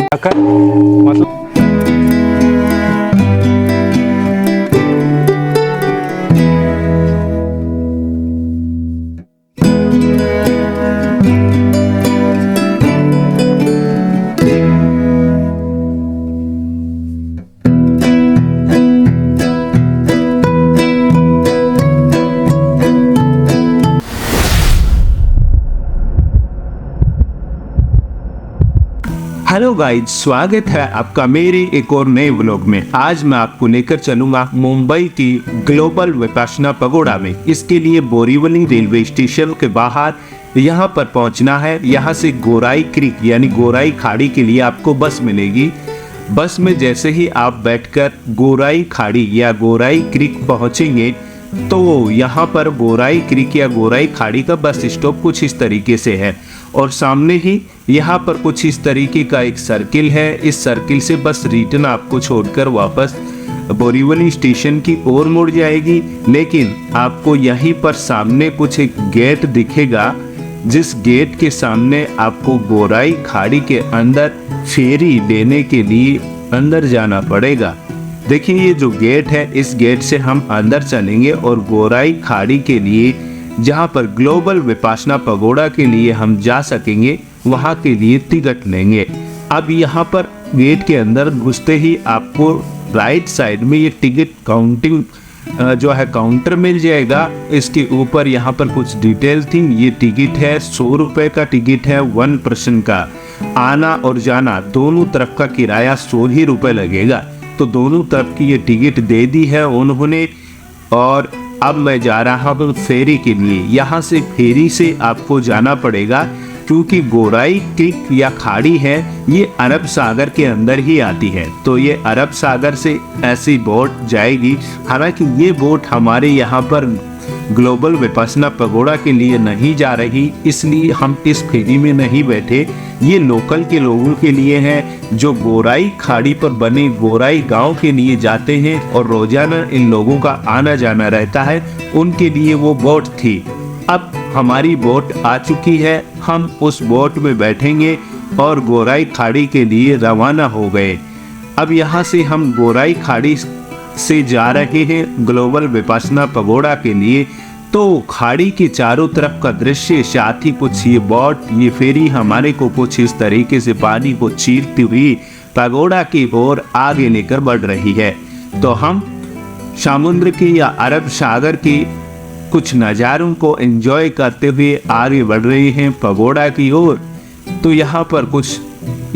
मतलब hello guys, स्वागत है आपका मेरे एक और नए व्लॉग में। आज मैं आपको लेकर चलूंगा मुंबई की ग्लोबल विपासना पगोड़ा में। इसके लिए बोरीवली रेलवे स्टेशन के बाहर यहाँ पर पहुँचना है। यहाँ से गोराई क्रीक यानी गोराई खाड़ी के लिए आपको बस मिलेगी। बस में जैसे ही आप बैठकर गोराई खाड़ी या गोराई क्रीक पहुँचेंगे तो यहाँ पर गोराई क्रीक या गोराई खाड़ी का बस स्टॉप कुछ इस तरीके से है और सामने ही यहाँ पर कुछ इस तरीके का एक सर्किल है। इस सर्किल से बस रिटर्न आपको छोड़कर वापस बोरीवली स्टेशन की ओर मुड़ जाएगी। लेकिन आपको यहीं पर सामने कुछ एक गेट दिखेगा, जिस गेट के सामने आपको गोराई खाड़ी के अंदर फेरी लेने के लिए अंदर जाना पड़ेगा। देखिए ये जो गेट है, इस गेट से हम अंदर चलेंगे और गोराई खाड़ी के लिए जहाँ पर ग्लोबल विपासना पगोड़ा के लिए हम जा सकेंगे वहाँ के लिए टिकट लेंगे। अब यहाँ पर गेट के अंदर घुसते ही आपको राइट साइड में ये टिकट काउंटिंग जो है काउंटर मिल जाएगा। इसके ऊपर यहाँ पर कुछ डिटेल थी। ये टिकट है 100 रुपये का टिकट है 1 पर्सन का। आना और जाना दोनों तरफ का किराया 100 ही रुपये लगेगा। तो दोनों तरफ की ये टिकट दे दी है उन्होंने। और अब मैं जा रहा हूँ फेरी के लिए। यहाँ से फेरी से आपको जाना पड़ेगा क्योंकि गोराई क्रीक या खाड़ी है ये अरब सागर के अंदर ही आती है। तो ये अरब सागर से ऐसी बोट जाएगी। हालांकि ये बोट हमारे यहाँ पर ग्लोबल विपासना पगोड़ा के लिए नहीं जा रही, इसलिए हम इस फेरी में नहीं बैठे। ये लोकल के लोगों के लिए है जो गोराई खाड़ी पर बने गोराई गांव के लिए जाते हैं और रोजाना इन लोगों का आना जाना रहता है, उनके लिए वो बोट थी। अब हमारी बोट आ चुकी है, हम उस बोट में बैठेंगे और गोराई खाड़ी के लिए रवाना हो गए। अब यहाँ से हम गोराई खाड़ी से जा रहे हैं ग्लोबल विपासना पगोड़ा के लिए। तो खाड़ी के चारों तरफ का दृश्य, साथ ही कुछ ये बोट, ये फेरी हमारे को कुछ इस तरीके से पानी को चीरती हुई पगोड़ा की ओर आगे लेकर बढ़ रही है। तो हम समुद्र की या अरब सागर की कुछ नज़ारों को एंजॉय करते हुए आगे बढ़ रहे हैं पगोड़ा की ओर। तो यहाँ पर कुछ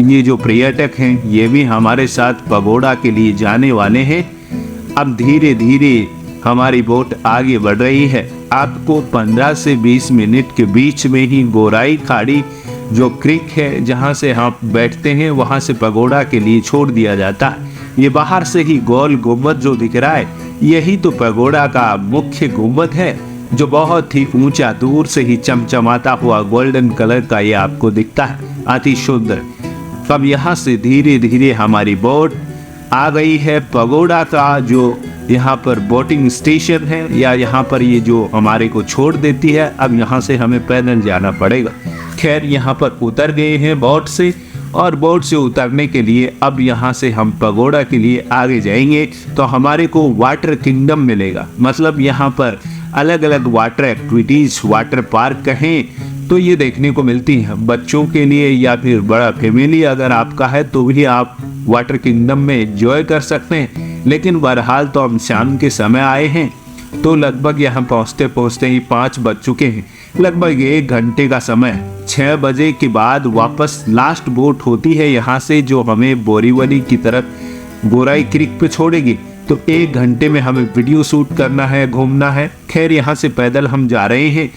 ये जो पर्यटक हैं ये भी हमारे साथ पगोड़ा के लिए जाने वाले हैं। अब धीरे धीरे हमारी बोट आगे बढ़ रही है। आपको 15 से 20 मिनट के बीच में ही गोराई खाड़ी जो क्रीक है जहाँ से हम बैठते हैं वहाँ से पगोड़ा के लिए छोड़ दिया जाता है। ये बाहर से ही गोल गुंबद जो दिख रहा है यही तो पगोड़ा का मुख्य गुंबद है, जो बहुत ही ऊंचा, दूर से ही चमचमाता हुआ गोल्डन कलर का ये आपको दिखता है, अति सुंदर। तब यहाँ से धीरे धीरे हमारी बोट आ गई है पगोड़ा का जो यहाँ पर बोटिंग स्टेशन है, या यहाँ पर ये जो हमारे को छोड़ देती है। अब यहाँ से हमें पैदल जाना पड़ेगा। खैर यहाँ पर उतर गए हैं बोट से, और बोट से उतरने के लिए अब यहाँ से हम पगोड़ा के लिए आगे जाएंगे तो हमारे को वाटर किंगडम मिलेगा। मतलब यहाँ पर अलग अलग वाटर एक्टिविटीज़, वाटर पार्क कहें तो ये देखने को मिलती है बच्चों के लिए, या फिर बड़ा फैमिली अगर आपका है तो भी आप वाटर किंगडम में एंजॉय कर सकते हैं। लेकिन बहरहाल तो हम शाम के समय आए हैं, तो लगभग यहाँ पहुँचते पहुँचते ही 5 बज चुके हैं। लगभग 1 घंटे का समय, 6 बजे के बाद वापस लास्ट बोट होती है यहाँ से जो हमें बोरीवली की तरफ गोराई क्रीक पे छोड़ेगी। तो 1 घंटे में हमें वीडियो शूट करना है, घूमना है। खैर यहाँ से पैदल हम जा रहे हैं,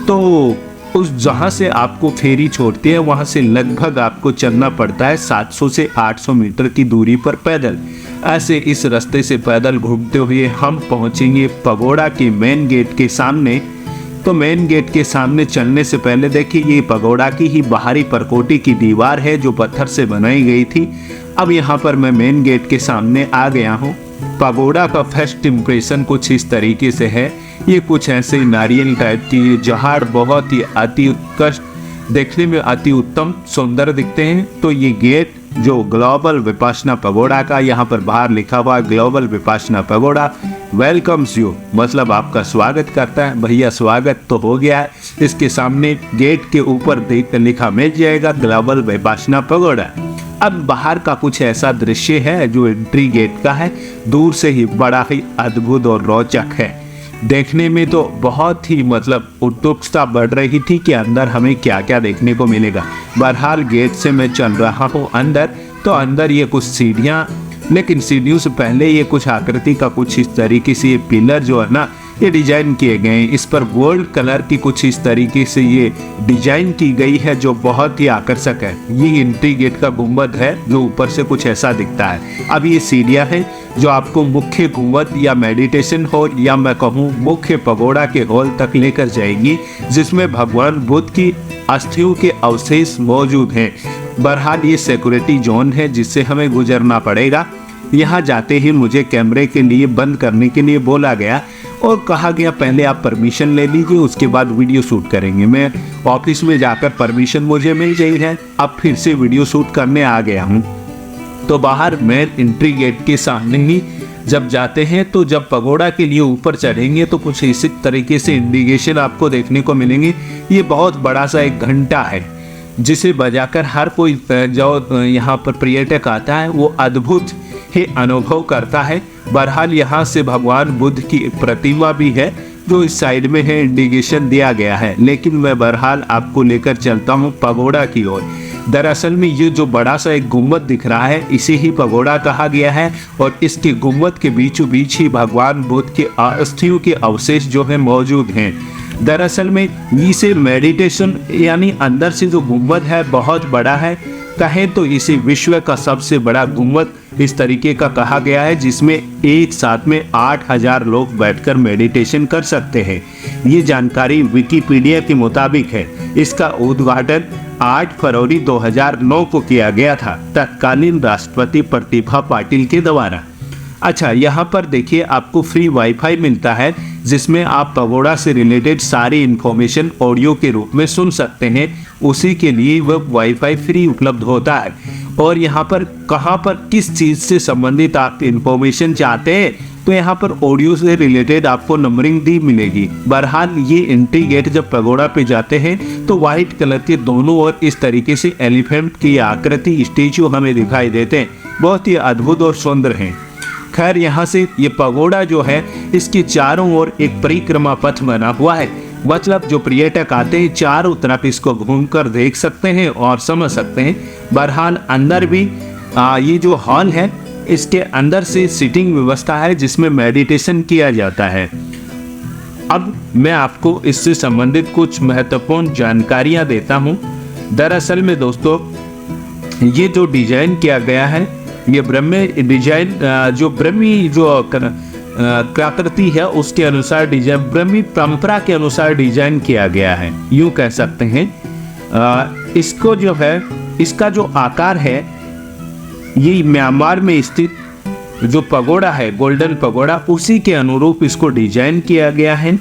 तो उस जहाँ से आपको फेरी छोड़ती है वहाँ से लगभग आपको चलना पड़ता है 700 से 800 मीटर की दूरी पर पैदल। ऐसे इस रास्ते से पैदल घूमते हुए हम पहुँचेंगे पगोड़ा के मेन गेट के सामने। तो मेन गेट के सामने चलने से पहले देखिए ये पगोड़ा की ही बाहरी परकोटी की दीवार है जो पत्थर से बनाई गई थी। अब यहाँ पर मैं मेन गेट के सामने आ गया हूँ। पगोड़ा का फर्स्ट इम्प्रेशन कुछ इस तरीके से है। ये कुछ ऐसे नारियल टाइप की जहाड़ बहुत ही अति उत्कृष्ट, देखने में अति उत्तम सुंदर दिखते हैं। तो ये गेट जो ग्लोबल विपासना पगोड़ा का, यहाँ पर बाहर लिखा हुआ global Vipassana pagoda welcomes you, मतलब आपका स्वागत करता है। भैया स्वागत तो हो गया है। इसके सामने गेट के ऊपर देख लिखा मिल जाएगा ग्लोबल विपासना पगोड़ा। अब बाहर का कुछ ऐसा दृश्य है जो एंट्री गेट का है, दूर से ही बड़ा ही अद्भुत और रोचक है। देखने में तो बहुत ही मतलब उत्सुकता बढ़ रही थी कि अंदर हमें क्या क्या देखने को मिलेगा। बहरहाल गेट से मैं चल रहा हूँ अंदर, तो अंदर ये कुछ सीढ़ियाँ, लेकिन सीढ़ियों से पहले ये कुछ आकृति का कुछ इस तरीके से ये पिलर जो है ना ये डिजाइन किए गए हैं। इस पर गोल्ड कलर की कुछ इस तरीके से ये डिजाइन की गई है जो बहुत ही आकर्षक है। ये एंट्री गेट का गुंबद है जो ऊपर से कुछ ऐसा दिखता है। अब ये सीढ़ियाँ हैं जो आपको मुख्य गुंबद या मेडिटेशन हॉल या मैं कहूँ मुख्य पगोड़ा के हॉल तक लेकर जाएगी, जिसमें भगवान बुद्ध की अस्थियों के अवशेष मौजूद हैं। बहरहाल ये सिक्योरिटी जोन है जिससे हमें गुजरना पड़ेगा। यहाँ जाते ही मुझे कैमरे के लिए बंद करने के लिए बोला गया और कहा गया पहले आप परमिशन ले लीजिए, उसके बाद वीडियो शूट करेंगे। मैं ऑफिस में जाकर परमिशन मुझे मिल गई है, अब फिर से वीडियो शूट करने आ गया हूँ। तो बाहर मेन एंट्री गेट के सामने ही जब जाते हैं तो जब पगोड़ा के लिए ऊपर चढ़ेंगे तो कुछ इसी तरीके से इंडिकेशन आपको देखने को मिलेंगे। ये बहुत बड़ा सा एक घंटा है जिसे बजाकर हर कोई जो यहाँ पर पर्यटक आता है वो अद्भुत ही अनुभव करता है। बहरहाल यहाँ से भगवान बुद्ध की एक प्रतिमा भी है जो इस साइड में है, इंडिकेशन दिया गया है। लेकिन मैं बहरहाल आपको लेकर चलता हूँ पगोड़ा की ओर। दरअसल में ये जो बड़ा सा एक गुम्बद दिख रहा है इसे ही पगोड़ा कहा गया है और इसके गुम्बद के बीचों बीच ही भगवान बुद्ध के अस्थियों के अवशेष जो है मौजूद हैं। दरअसल में इसे मेडिटेशन यानी अंदर से जो गुम्बद है बहुत बड़ा है, कहें तो इसे विश्व का सबसे बड़ा गुम्बद इस तरीके का कहा गया है, जिसमें एक साथ में 8000 लोग बैठकर मेडिटेशन कर सकते हैं। ये जानकारी विकिपीडिया के मुताबिक है। इसका उद्घाटन 8 फरवरी 2009 को किया गया था तत्कालीन राष्ट्रपति प्रतिभा पाटिल के द्वारा। अच्छा, यहाँ पर देखिए आपको फ्री वाईफाई मिलता है जिसमें आप पगोड़ा से रिलेटेड सारी इन्फॉर्मेशन ऑडियो के रूप में सुन सकते हैं। उसी के लिए वह वाईफाई फ्री उपलब्ध होता है। और यहाँ पर कहाँ पर किस चीज़ से संबंधित आप इन्फॉर्मेशन चाहते हैं तो यहाँ पर ऑडियो से रिलेटेड आपको नंबरिंग दी मिलेगी। बहरहाल ये एंट्री गेट जब पगोड़ा पे जाते हैं तो वाइट कलर के दोनों ओर इस तरीके से एलिफेंट की आकृति स्टेचू हमें दिखाई देते हैं, बहुत ही अद्भुत और सुंदर हैं। खैर यहाँ से ये पगोड़ा जो है इसके चारों ओर एक परिक्रमा पथ बना हुआ है, मतलब जो पर्यटक आते हैं चारों तरफ इसको घूमकर देख सकते हैं और समझ सकते हैं। बहरहाल अंदर भी ये जो हॉल है इसके अंदर से सीटिंग व्यवस्था है जिसमें मेडिटेशन किया जाता है। अब मैं आपको इससे संबंधित कुछ महत्वपूर्ण जानकारियां देता हूं। दरअसल में दोस्तों ये जो डिजाइन किया गया है ये ब्रह्मी डिजाइन जो ब्रह्मी जो कलाकृति है उसके अनुसार डिजाइन ब्रह्मी परंपरा के अनुसार डिजाइन किया गया है, यूं कह सकते हैं। इसको जो है इसका जो आकार है ये म्यांमार में स्थित जो पगोड़ा है गोल्डन पगोड़ा उसी के अनुरूप इसको डिजाइन किया गया है।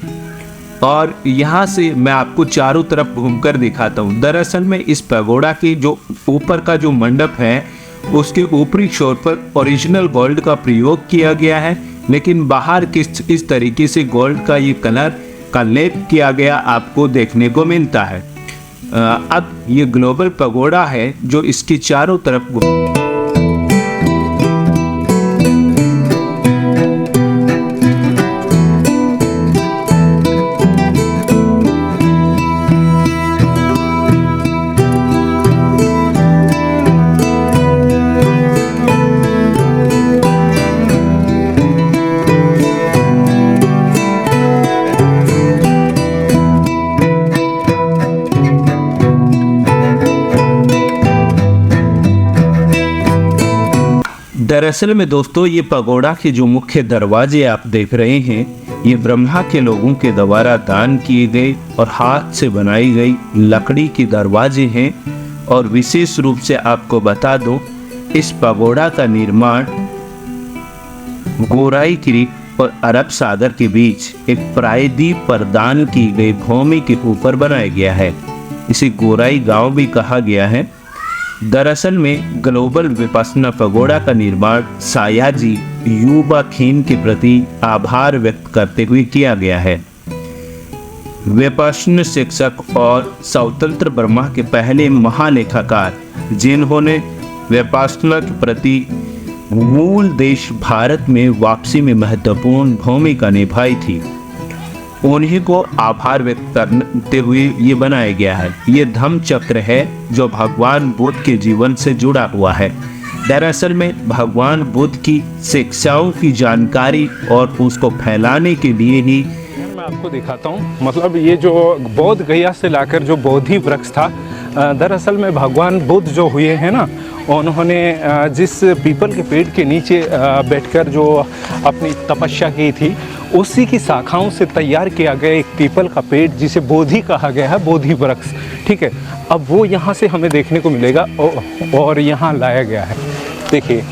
और यहाँ से मैं आपको चारों तरफ घूमकर दिखाता हूँ। दरअसल में इस पगोड़ा के जो ऊपर का जो मंडप है उसके ऊपरी छोर पर ओरिजिनल गोल्ड का प्रयोग किया गया है, लेकिन बाहर इस तरीके से गोल्ड का ये कलर का लेप किया गया आपको देखने को मिलता है। अब ये ग्लोबल पगोड़ा है जो इसके चारों तरफ दरअसल में दोस्तों ये पगोड़ा के जो मुख्य दरवाजे आप देख रहे हैं ये ब्रह्मा के लोगों के द्वारा दान किए गए और हाथ से बनाई गई लकड़ी के दरवाजे हैं। और विशेष रूप से आपको बता दूं इस पगोड़ा का निर्माण गोराई क्रीक और अरब सागर के बीच एक प्रायद्वीप पर दान की गई भूमि के ऊपर बनाया गया है। इसे गोराई गांव भी कहा गया है। दरअसल में ग्लोबल विपश्यना पगोड़ा का निर्माण सायाजी युबा खीन के प्रति आभार व्यक्त करते हुए किया गया है। विपश्यना शिक्षक और स्वतंत्र बर्मा के पहले महालेखाकार जिन्होंने विपश्यना के प्रति मूल देश भारत में वापसी में महत्वपूर्ण भूमिका निभाई थी, उन्हीं को आभार व्यक्त करते हुए ये बनाया गया है। ये धम्म चक्र है जो भगवान बुद्ध के जीवन से जुड़ा हुआ है। दरअसल में भगवान बुद्ध की शिक्षाओं की जानकारी और उसको फैलाने के लिए ही मैं आपको दिखाता हूँ। मतलब ये जो बोध गया से लाकर जो बोधि वृक्ष था, दरअसल में भगवान बुद्ध जो हुए हैं ना, उन्होंने जिस पीपल के पेड़ के नीचे बैठकर जो अपनी तपस्या की थी, उसी की शाखाओं से तैयार किया गया एक पीपल का पेड़ जिसे बोधि कहा गया है, बोधि वृक्ष। ठीक है, अब वो यहाँ से हमें देखने को मिलेगा और यहाँ लाया गया है। देखिए,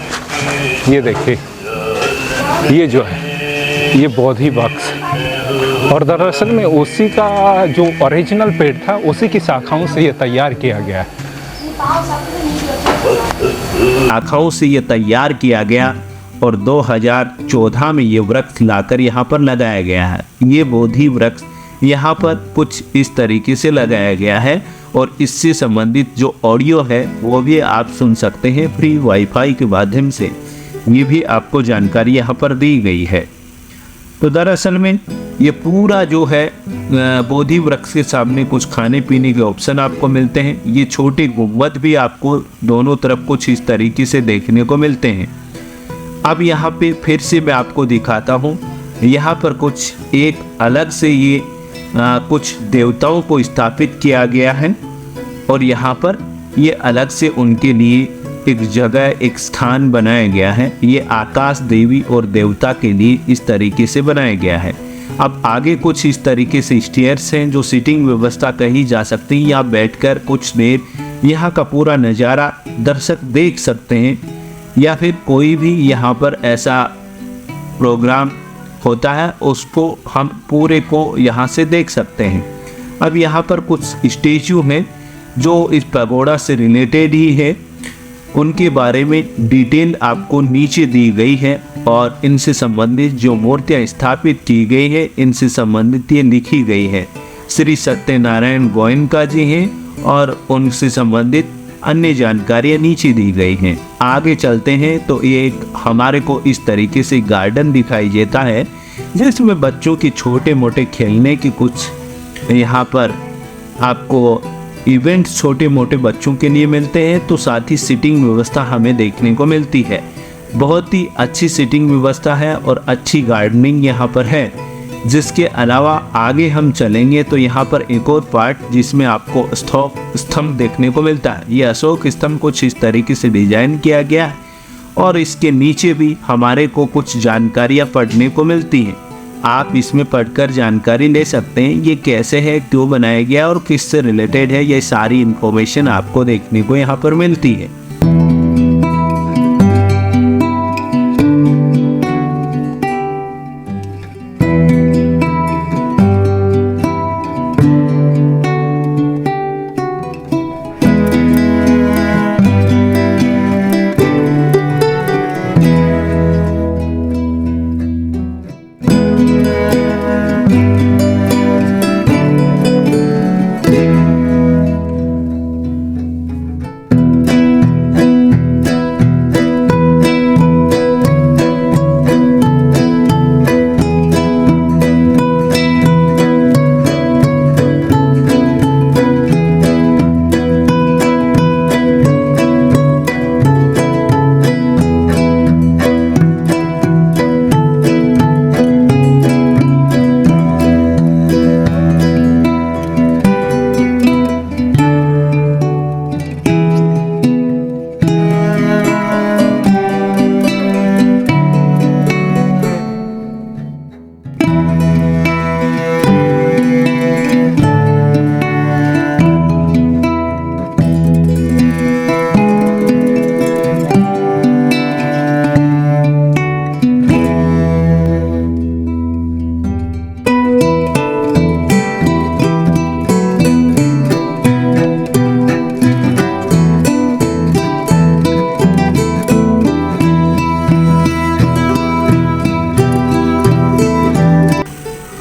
ये देखिए, ये जो है ये बोधि वृक्ष, और दरअसल में उसी का जो ओरिजिनल पेड़ था उसी की शाखाओं से ये तैयार किया गया है। शाखाओं से ये तैयार किया गया और 2014 में ये वृक्ष लाकर यहाँ पर लगाया गया है। ये बोधि वृक्ष यहाँ पर कुछ इस तरीके से लगाया गया है और इससे संबंधित जो ऑडियो है वो भी आप सुन सकते हैं फ्री वाईफाई के माध्यम से। ये भी आपको जानकारी यहाँ पर दी गई है। तो दरअसल में ये पूरा जो है बोधि वृक्ष के सामने कुछ खाने पीने के ऑप्शन आपको मिलते हैं। ये छोटे गुंबद भी आपको दोनों तरफ कुछ इस तरीके से देखने को मिलते हैं। अब यहाँ पे फिर से मैं आपको दिखाता हूँ। यहाँ पर कुछ एक अलग से ये कुछ देवताओं को स्थापित किया गया है और यहाँ पर ये अलग से उनके लिए एक जगह, एक स्थान बनाया गया है। ये आकाश देवी और देवता के लिए इस तरीके से बनाया गया है। अब आगे कुछ इस तरीके से स्टेयर्स हैं जो सीटिंग व्यवस्था कही जा सकती है। यहाँ बैठकर कुछ देर यहाँ का पूरा नज़ारा दर्शक देख सकते हैं, या फिर कोई भी यहाँ पर ऐसा प्रोग्राम होता है उसको हम पूरे को यहाँ से देख सकते हैं। अब यहाँ पर कुछ स्टेचू हैं जो इस पगोड़ा से रिलेटेड ही है, उनके बारे में डिटेल आपको नीचे दी गई है और इनसे संबंधित जो मूर्तियाँ स्थापित की गई है इनसे संबंधित ये लिखी गई है। श्री सत्यनारायण गोयनका जी हैं और उनसे संबंधित अन्य जानकारियाँ नीचे दी गई हैं। आगे चलते हैं तो ये एक हमारे को इस तरीके से गार्डन दिखाई देता है जिसमें बच्चों के छोटे मोटे खेलने की कुछ यहाँ पर आपको इवेंट छोटे मोटे बच्चों के लिए मिलते हैं। तो साथ ही सीटिंग व्यवस्था हमें देखने को मिलती है। बहुत ही अच्छी सीटिंग व्यवस्था है और अच्छी गार्डनिंग यहाँ पर है। जिसके अलावा आगे हम चलेंगे तो यहाँ पर एक और पार्ट जिसमें आपको अशोक स्तंभ देखने को मिलता है। ये अशोक स्तंभ कुछ इस तरीके से डिजाइन किया गया है और इसके नीचे भी हमारे को कुछ जानकारियाँ पढ़ने को मिलती हैं। आप इसमें पढ़कर जानकारी ले सकते हैं ये कैसे है, क्यों बनाया गया और किससे रिलेटेड है। ये सारी इन्फॉर्मेशन आपको देखने को यहाँ पर मिलती है।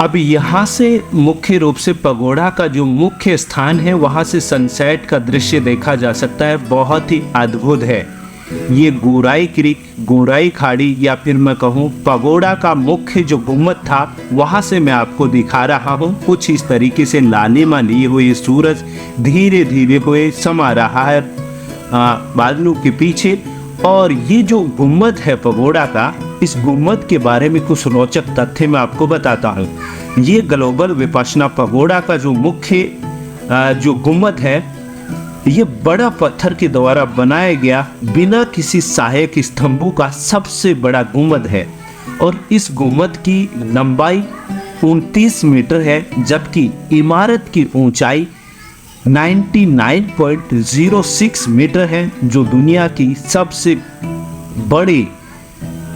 अब यहाँ से मुख्य रूप से पगोड़ा का जो मुख्य स्थान है वहाँ से सनसेट का दृश्य देखा जा सकता है। बहुत ही अद्भुत है। ये गोराई क्रीक, गोराई खाड़ी या फिर मैं कहूँ पगोड़ा का मुख्य जो गुम्बद था वहाँ से मैं आपको दिखा रहा हूँ। कुछ इस तरीके से लालिमा लिए हुए सूरज धीरे धीरे हुए समा रहा है बादलों के पीछे। और ये जो गुम्बद है पगोड़ा का, इस गुम्बद के बारे में कुछ रोचक तथ्य मैं आपको बताता हूँ। ये ग्लोबल विपश्यना पगोड़ा का जो मुख्य जो गुम्बद है, ये बड़ा पत्थर के द्वारा बनाया गया बिना किसी सहायक स्तंभों का सबसे बड़ा गुम्बद है। और इस गुम्बद की लंबाई 29 मीटर है, जबकि इमारत की ऊंचाई 99.06 मीटर है, जो दुनिया की सबसे बड़े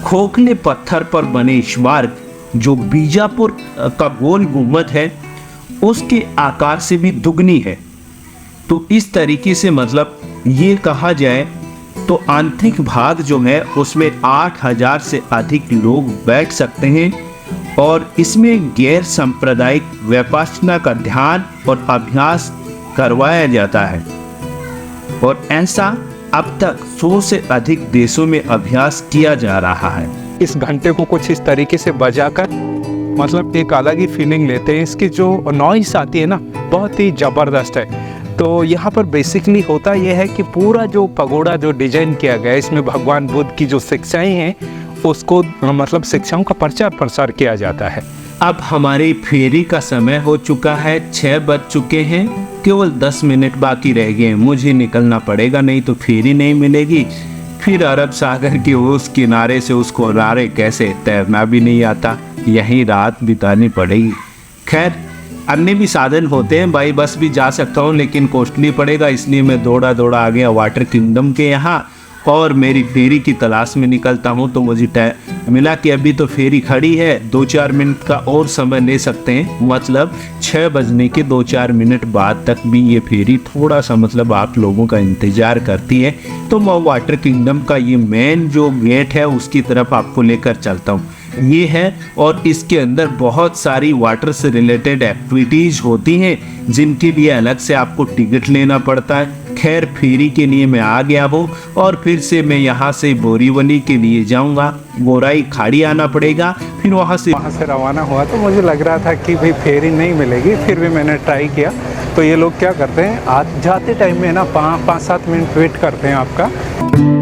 खोखले पत्थर पर बने स्मारक जो बीजापुर का गोल गुम्बद है उसके आकार से भी दुगनी है। तो इस तरीके से मतलब ये कहा जाए तो आंतरिक भाग जो है उसमें 8000 से अधिक लोग बैठ सकते हैं और इसमें गैर सांप्रदायिक विपश्यना का ध्यान और अभ्यास करवाया जाता है। और ऐसा अब तक 100 से अधिक देशों में अभ्यास किया जा रहा है। इस घंटे को कुछ इस तरीके से बजाकर मतलब एक अलग ही फीलिंग लेते हैं। इसकी जो नॉइस आती है ना, बहुत ही ज़बरदस्त है। तो यहाँ पर बेसिकली होता यह है कि पूरा जो पगोड़ा जो डिजाइन किया गया है, इसमें भगवान बुद्ध की जो शिक्षाएं हैं उसको मतलब शिक्षाओं का प्रचार प्रसार किया जाता है। अब हमारी फेरी का समय हो चुका है, 6 बज चुके हैं, केवल 10 मिनट बाकी रह गए। मुझे निकलना पड़ेगा, नहीं तो फेरी नहीं मिलेगी। फिर अरब सागर के उस किनारे से उस किनारे कैसे, तैरना भी नहीं आता, यहीं रात बितानी पड़ेगी। खैर अन्य भी साधन होते हैं, बाई बस भी जा सकता हूँ लेकिन कॉस्टली पड़ेगा, इसलिए मैं दौड़ा दौड़ा आ गया वाटर किंगडम के यहाँ और मेरी फेरी की तलाश में निकलता हूँ। तो मुझे मिला कि अभी तो फेरी खड़ी है, 2-4 मिनट का और समय ले सकते हैं, मतलब 6 बजने के 2-4 मिनट बाद तक भी ये फेरी थोड़ा सा मतलब आप लोगों का इंतजार करती है। तो मैं वाटर किंगडम का ये मेन जो गेट है उसकी तरफ आपको लेकर चलता हूँ। ये है और इसके अंदर बहुत सारी वाटर से रिलेटेड एक्टिविटीज़ होती हैं जिनके लिए अलग से आपको टिकट लेना पड़ता है। खैर फेरी के लिए मैं आ गया हूँ और फिर से मैं यहाँ से बोरीवली के लिए जाऊँगा। गोराई खाड़ी आना पड़ेगा, फिर वहाँ से रवाना हुआ। तो मुझे लग रहा था कि भाई फेरी नहीं मिलेगी, फिर भी मैंने ट्राई किया। तो ये लोग क्या करते हैं, जाते टाइम में ना 5-7 मिनट वेट करते हैं आपका।